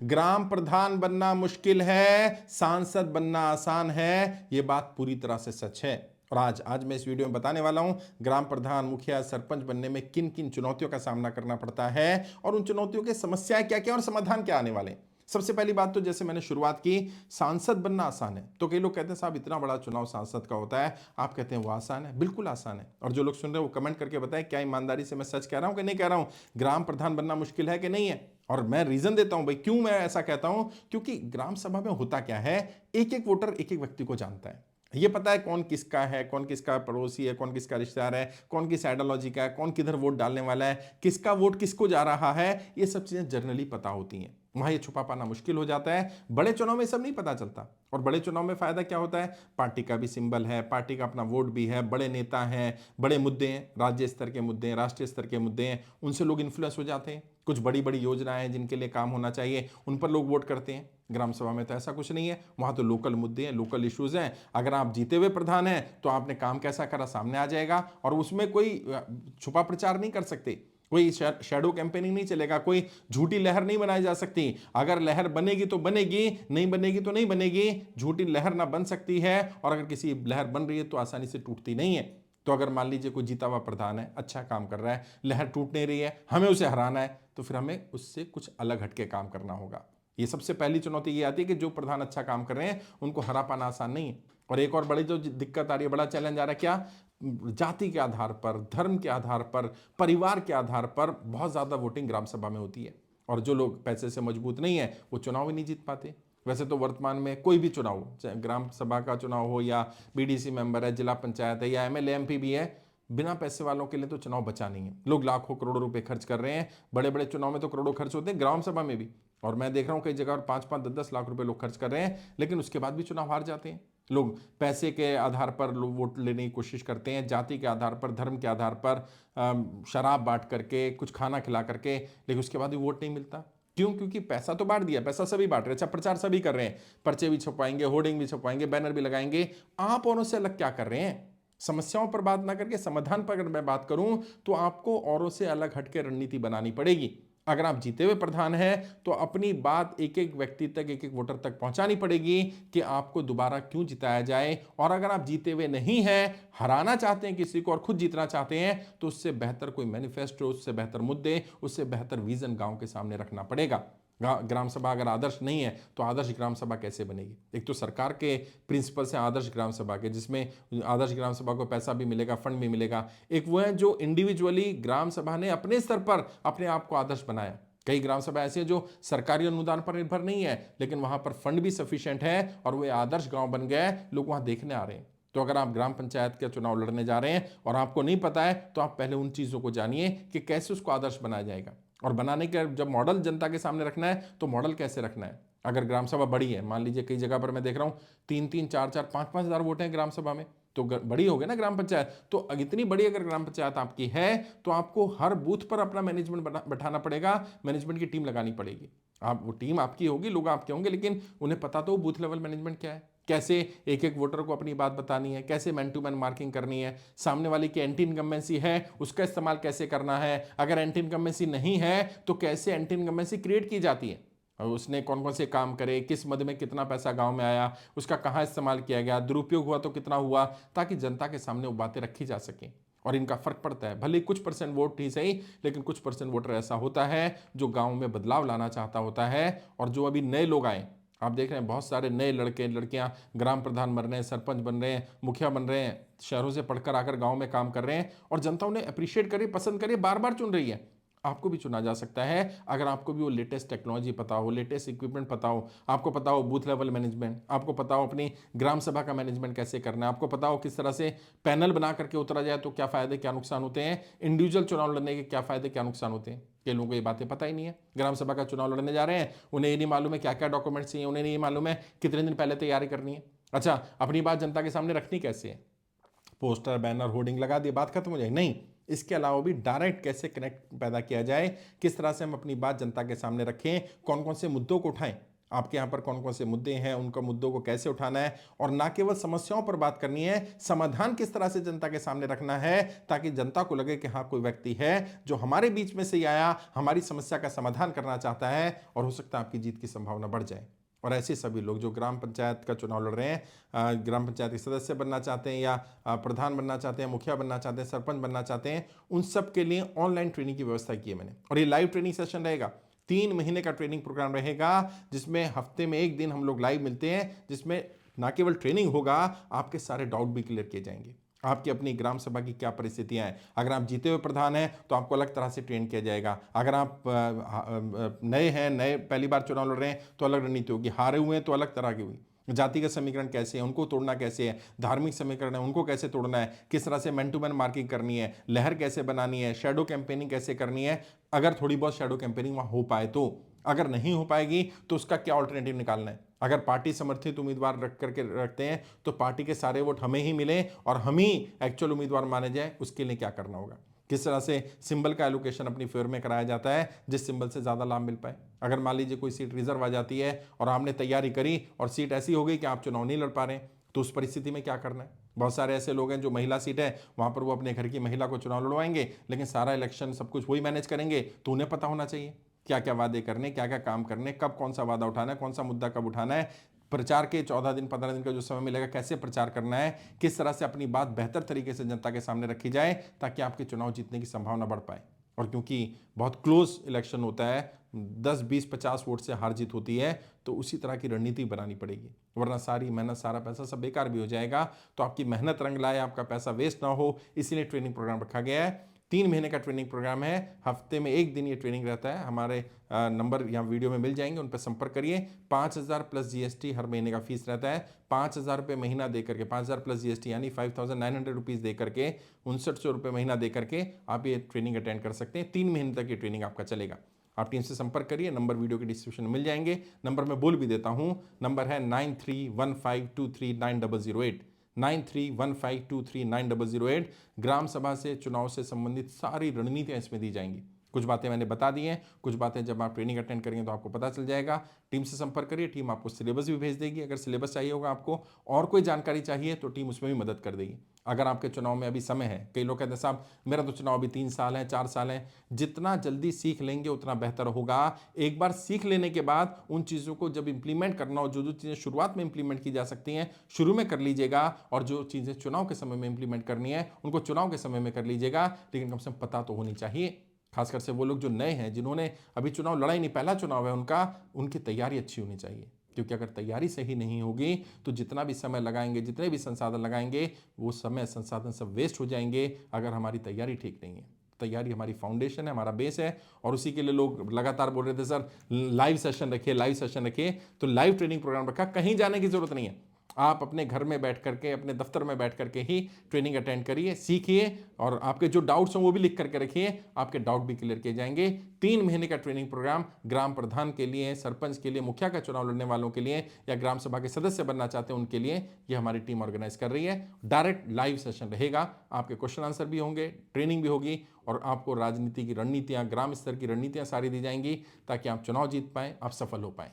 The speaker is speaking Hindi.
ग्राम प्रधान बनना मुश्किल है, सांसद बनना आसान है। यह बात पूरी तरह से सच है। और आज मैं इस वीडियो में बताने वाला हूं ग्राम प्रधान, मुखिया, सरपंच बनने में किन किन चुनौतियों का सामना करना पड़ता है और उन चुनौतियों की समस्याएं क्या क्या और समाधान क्या आने वाले हैं। सबसे पहली बात तो जैसे मैंने शुरुआत की, सांसद बनना आसान है। तो कई लोग कहते हैं साहब इतना बड़ा चुनाव सांसद का होता है, आप कहते हैं वो आसान है। बिल्कुल आसान है। और जो लोग सुन रहे हैं वो कमेंट करके बताएं क्या ईमानदारी से मैं सच कह रहा हूं कि नहीं कह रहा हूं, ग्राम प्रधान बनना मुश्किल है कि नहीं है। और मैं रीजन देता हूं भाई क्यों मैं ऐसा कहता हूं। क्योंकि ग्राम सभा में होता क्या है, एक एक वोटर एक एक व्यक्ति को जानता है। ये पता है कौन किसका है, कौन किसका पड़ोसी है, कौन किसका रिश्तेदार है, कौन किस आइडियोलॉजी का है, कौन किधर वोट डालने वाला है, किसका वोट किसको जा रहा है। ये सब चीजें जनरली पता होती हैं। वहां ये छुपा पाना मुश्किल हो जाता है। बड़े चुनाव में सब नहीं पता चलता। और बड़े चुनाव में फायदा क्या होता है, पार्टी का भी सिंबल है, पार्टी का अपना वोट भी है, बड़े नेता हैं, बड़े मुद्दे हैं, राज्य स्तर के मुद्दे हैं, राष्ट्रीय स्तर के मुद्दे हैं, उनसे लोग इन्फ्लुएंस हो जाते हैं। कुछ बड़ी बड़ी योजनाएं हैं जिनके लिए काम होना चाहिए, उन पर लोग वोट करते हैं। ग्राम सभा में तो ऐसा कुछ नहीं है। वहां तो लोकल मुद्दे हैं, लोकल इश्यूज हैं। अगर आप जीते हुए प्रधान हैं तो आपने काम कैसा करा सामने आ जाएगा। और उसमें कोई छुपा प्रचार नहीं कर सकते, कोई शैडो कैंपेनिंग नहीं चलेगा, कोई झूठी लहर नहीं बनाई जा सकती। अगर लहर बनेगी तो बनेगी, नहीं बनेगी तो नहीं बनेगी। झूठी लहर ना बन सकती है। और अगर किसी लहर बन रही है तो आसानी से टूटती नहीं है। तो अगर मान लीजिए कोई जीता हुआ प्रधान है, अच्छा काम कर रहा है, लहर टूट नहीं रही है, हमें उसे हराना है, तो फिर हमें उससे कुछ अलग हटके काम करना होगा। ये सबसे पहली चुनौती ये आती है कि जो प्रधान अच्छा काम कर रहे हैं उनको हरा पाना आसान नहीं है। और एक और बड़ी जो दिक्कत आ रही है, बड़ा चैलेंज आ रहा है, क्या, जाति के आधार पर, धर्म के आधार पर, परिवार के आधार पर बहुत ज्यादा वोटिंग ग्राम सभा में होती है। और जो लोग पैसे से मजबूत नहीं है वो चुनाव ही नहीं जीत पाते। वैसे तो वर्तमान में कोई भी चुनाव हो, चाहे ग्राम सभा का चुनाव हो या बीडीसी मेंबर है, जिला पंचायत है या एमएलए एमपी भी है, बिना पैसे वालों के लिए तो चुनाव बचा नहीं है। लोग लाखों करोड़ों रुपए खर्च कर रहे हैं। बड़े बड़े चुनाव में तो करोड़ों खर्च होते हैं, ग्राम सभा में भी। और मैं देख रहा हूं कई जगह 5-5, 10-10 लाख रुपए लोग खर्च कर रहे हैं, लेकिन उसके बाद भी चुनाव हार जाते हैं। लोग पैसे के आधार पर लोग वोट लेने की कोशिश करते हैं, जाति के आधार पर, धर्म के आधार पर, शराब बांट करके, कुछ खाना खिला करके, लेकिन उसके बाद भी वोट नहीं मिलता। क्यों? क्योंकि पैसा तो बांट दिया, पैसा सभी बांट रहे हैं, अच्छा प्रचार सभी कर रहे हैं, पर्चे भी छपवाएंगे, होर्डिंग भी छपवाएंगे, बैनर भी लगाएंगे। आप औरों से अलग क्या कर रहे हैं? समस्याओं पर बात ना करके समाधान पर अगर मैं बात करूं तो आपको औरों से अलग हटके रणनीति बनानी पड़ेगी। अगर आप जीते हुए प्रधान हैं तो अपनी बात एक एक व्यक्ति तक, एक एक वोटर तक पहुंचानी पड़ेगी कि आपको दोबारा क्यों जिताया जाए। और अगर आप जीते हुए नहीं हैं, हराना चाहते हैं किसी को और खुद जीतना चाहते हैं, तो उससे बेहतर कोई मैनिफेस्टो, उससे बेहतर मुद्दे, उससे बेहतर विजन गांव के सामने रखना पड़ेगा। ग्राम सभा अगर आदर्श नहीं है तो आदर्श ग्राम सभा कैसे बनेगी? एक तो सरकार के प्रिंसिपल से आदर्श ग्राम सभा के, जिसमें आदर्श ग्राम सभा को पैसा भी मिलेगा, फंड भी मिलेगा। एक वो है जो इंडिविजुअली ग्राम सभा ने अपने स्तर पर अपने आप को आदर्श बनाया। कई ग्राम सभा ऐसी है जो सरकारी अनुदान पर निर्भर नहीं है, लेकिन वहां पर फंड भी सफिशिएंट है और वे आदर्श गांव बन गए, लोग वहां देखने आ रहे हैं। तो अगर आप ग्राम पंचायत का चुनाव लड़ने जा रहे हैं और आपको नहीं पता है, तो आप पहले उन चीजों को जानिए कि कैसे उसको आदर्श बनाया जाएगा। और बनाने के जब मॉडल जनता के सामने रखना है तो मॉडल कैसे रखना है। अगर ग्राम सभा बड़ी है, मान लीजिए कई जगह पर मैं देख रहा हूं 3-3, 4-4, 5-5 हजार वोट हैं ग्राम सभा में, तो बड़ी हो गई ना ग्राम पंचायत। तो इतनी बड़ी अगर ग्राम पंचायत आपकी है तो आपको हर बूथ पर अपना मैनेजमेंट बैठाना पड़ेगा, मैनेजमेंट की टीम लगानी पड़ेगी। आप, वो टीम आपकी होगी, लोग आपके होंगे, लेकिन उन्हें पता तो बूथ लेवल मैनेजमेंट क्या है, कैसे एक एक वोटर को अपनी बात बतानी है, कैसे मैन टू मैन मार्किंग करनी है, सामने वाले की एंटी इनकम्बेंसी है उसका इस्तेमाल कैसे करना है, अगर एंटी इनकम्बेंसी नहीं है तो कैसे एंटी इनकम्बेंसी क्रिएट की जाती है, और उसने कौन कौन से काम करे, किस मद में कितना पैसा गांव में आया, उसका कहां इस्तेमाल किया गया, दुरुपयोग हुआ तो कितना हुआ, ताकि जनता के सामने वो बातें रखी जा सकें। और इनका फर्क पड़ता है, भले कुछ परसेंट वोट ही सही, लेकिन कुछ परसेंट वोटर ऐसा होता है जो गांव में बदलाव लाना चाहता होता है। और जो अभी नए लोग आए, आप देख रहे हैं बहुत सारे नए लड़के लड़कियां ग्राम प्रधान बन रहे हैं, सरपंच बन रहे हैं, मुखिया बन रहे हैं, शहरों से पढ़कर आकर गांव में काम कर रहे हैं, और जनता उन्हें अप्रिशिएट करे, पसंद करे, बार बार चुन रही है। आपको भी चुना जा सकता है अगर आपको भी वो लेटेस्ट टेक्नोलॉजी पता हो, लेटेस्ट इक्विपमेंट पता हो, आपको पता हो बूथ लेवल मैनेजमेंट, आपको पता हो अपनी ग्राम सभा का मैनेजमेंट कैसे करना है, आपको पता हो किस तरह से पैनल बना करके उतरा जाए तो क्या फायदे क्या नुकसान होते हैं, इंडिविजुअल चुनाव लड़ने के क्या फायदे क्या नुकसान होते हैं। कई लोगों को ये बातें पता ही नहीं है। ग्राम सभा का चुनाव लड़ने जा रहे हैं, उन्हें ये नहीं मालूम है क्या क्या डॉक्यूमेंट्स चाहिए, उन्हें नहीं मालूम है कितने दिन पहले तैयारी करनी है। अच्छा, अपनी बात जनता के सामने रखनी कैसे है? पोस्टर, बैनर, होर्डिंग लगा दिए, बात खत्म हो जाए? नहीं, इसके अलावा भी डायरेक्ट कैसे कनेक्ट पैदा किया जाए, किस तरह से हम अपनी बात जनता के सामने रखें, कौन कौन से मुद्दों को उठाएं। आपके यहाँ पर कौन कौन से मुद्दे हैं, उनका मुद्दों को कैसे उठाना है, और ना केवल समस्याओं पर बात करनी है, समाधान किस तरह से जनता के सामने रखना है, ताकि जनता को लगे कि हाँ कोई व्यक्ति है जो हमारे बीच में से ही आया, हमारी समस्या का समाधान करना चाहता है, और हो सकता है आपकी जीत की संभावना बढ़ जाए। और ऐसे सभी लोग जो ग्राम पंचायत का चुनाव लड़ रहे हैं, ग्राम पंचायत के सदस्य बनना चाहते हैं, या प्रधान बनना चाहते हैं, मुखिया बनना चाहते हैं, सरपंच बनना चाहते हैं, उन सब के लिए ऑनलाइन ट्रेनिंग की व्यवस्था की है मैंने। और ये लाइव ट्रेनिंग सेशन रहेगा, 3 महीने का ट्रेनिंग प्रोग्राम रहेगा, जिसमें हफ्ते में एक दिन हम लोग लाइव मिलते हैं, जिसमें ना केवल ट्रेनिंग होगा, आपके सारे डाउट भी क्लियर किए जाएंगे। आपकी अपनी ग्राम सभा की क्या परिस्थितियां हैं, अगर आप जीते हुए प्रधान हैं तो आपको अलग तरह से ट्रेन किया जाएगा, अगर आप नए हैं, नए पहली बार चुनाव लड़ रहे हैं तो अलग रणनीति होगी, हारे हुए हैं तो अलग तरह की हुई। जातिगत समीकरण कैसे है, उनको तोड़ना कैसे है, धार्मिक समीकरण है उनको कैसे तोड़ना है, किस तरह से मैन टू मैन मार्किंग करनी है, लहर कैसे बनानी है, शैडो कैंपेनिंग कैसे करनी है, अगर थोड़ी बहुत शैडो कैंपेनिंग वहां हो पाए तो, अगर नहीं हो पाएगी तो उसका क्या ऑल्टरनेटिव निकालना है। अगर पार्टी समर्थित उम्मीदवार रखते हैं तो पार्टी के सारे वोट हमें ही मिले और हम ही एक्चुअल उम्मीदवार माने जाए, उसके लिए क्या करना होगा, किस तरह से सिंबल का एलोकेशन अपनी फेवर में कराया जाता है जिस सिंबल से ज़्यादा लाभ मिल पाए। अगर मान लीजिए कोई सीट रिजर्व आ जाती है और आपने तैयारी करी और सीट ऐसी हो गई कि आप चुनाव नहीं लड़ पा रहे, तो उस परिस्थिति में क्या करना है। बहुत सारे ऐसे लोग हैं जो महिला सीट है वहां पर वो अपने घर की महिला को चुनाव लड़वाएंगे, लेकिन सारा इलेक्शन सब कुछ वही मैनेज करेंगे, तो उन्हें पता होना चाहिए क्या क्या वादे करने, क्या क्या काम करने, कब कौन सा वादा उठाना है, कौन सा मुद्दा कब उठाना है, प्रचार के 14 दिन 15 दिन का जो समय मिलेगा कैसे प्रचार करना है, किस तरह से अपनी बात बेहतर तरीके से जनता के सामने रखी जाए ताकि आपके चुनाव जीतने की संभावना बढ़ पाए। और क्योंकि बहुत क्लोज इलेक्शन होता है, 10 20 50 वोट से हार जीत होती है, तो उसी तरह की रणनीति बनानी पड़ेगी, वरना सारी मेहनत सारा पैसा सब बेकार भी हो जाएगा। तो आपकी मेहनत रंग लाए, आपका पैसा वेस्ट ना हो, इसीलिए ट्रेनिंग प्रोग्राम रखा गया है। 3 महीने का ट्रेनिंग प्रोग्राम है, हफ्ते में एक दिन ये ट्रेनिंग रहता है। हमारे नंबर यहाँ वीडियो में मिल जाएंगे, उन पर संपर्क करिए। 5,000 प्लस जीएसटी हर महीने का फीस रहता है। 5,000 रुपये महीना दे करके, 5,000 प्लस जीएसटी यानी 5,900 रुपीज़ दे करके, 6,900 रुपये महीना दे करके आप ये ट्रेनिंग अटेंड कर सकते हैं। 3 महीने तक ये ट्रेनिंग आपका चलेगा। आप टीम से संपर्क करिए, नंबर वीडियो के डिस्क्रिप्शन में मिल जाएंगे। नंबर मैं बोल भी देता हूँ, नंबर है 9315239008, 9315239008। ग्राम सभा से चुनाव से संबंधित सारी रणनीतियां इसमें दी जाएंगी। कुछ बातें मैंने बता दी हैं, कुछ बातें जब आप ट्रेनिंग अटेंड करेंगे तो आपको पता चल जाएगा। टीम से संपर्क करिए, टीम आपको सिलेबस भी भेज देगी। अगर सिलेबस चाहिए होगा आपको और कोई जानकारी चाहिए तो टीम उसमें भी मदद कर देगी। अगर आपके चुनाव में अभी समय है, कई लोग कहते हैं साहब मेरा तो चुनाव अभी 3 साल है 4 साल है, जितना जल्दी सीख लेंगे उतना बेहतर होगा। एक बार सीख लेने के बाद उन चीज़ों को जब इंप्लीमेंट करना हो, जो जो चीज़ें शुरुआत में इंप्लीमेंट की जा सकती हैं शुरू में कर लीजिएगा, और जो चीज़ें चुनाव के समय में इंप्लीमेंट करनी है उनको चुनाव के समय में कर लीजिएगा। लेकिन कम से कम पता तो होनी चाहिए, खासकर से वो लोग जो नए हैं, जिन्होंने अभी चुनाव लड़ा ही नहीं, पहला चुनाव है उनका, उनकी तैयारी अच्छी होनी चाहिए। क्योंकि अगर तैयारी सही नहीं होगी तो जितना भी समय लगाएंगे, जितने भी संसाधन लगाएंगे, वो समय संसाधन सब वेस्ट हो जाएंगे अगर हमारी तैयारी ठीक नहीं है। तैयारी हमारी फाउंडेशन है, हमारा बेस है, और उसी के लिए लोग लगातार बोल रहे थे सर लाइव सेशन रखिए, लाइव सेशन रखिए। तो लाइव ट्रेनिंग प्रोग्राम रखा, कहीं जाने की जरूरत नहीं है। आप अपने घर में बैठ करके, अपने दफ्तर में बैठ करके ही ट्रेनिंग अटेंड करिए, सीखिए, और आपके जो डाउट्स हैं वो भी लिख करके रखिए, आपके डाउट भी क्लियर किए जाएंगे। 3 महीने का ट्रेनिंग प्रोग्राम ग्राम प्रधान के लिए, सरपंच के लिए, मुखिया का चुनाव लड़ने वालों के लिए, या ग्राम सभा के सदस्य बनना चाहते हैं उनके लिए ये हमारी टीम ऑर्गेनाइज कर रही है। डायरेक्ट लाइव सेशन रहेगा, आपके क्वेश्चन आंसर भी होंगे, ट्रेनिंग भी होगी, और आपको राजनीति की रणनीतियां, ग्राम स्तर की रणनीतियां सारी दी जाएंगी ताकि आप चुनाव जीत पाएं, आप सफल हो पाएं।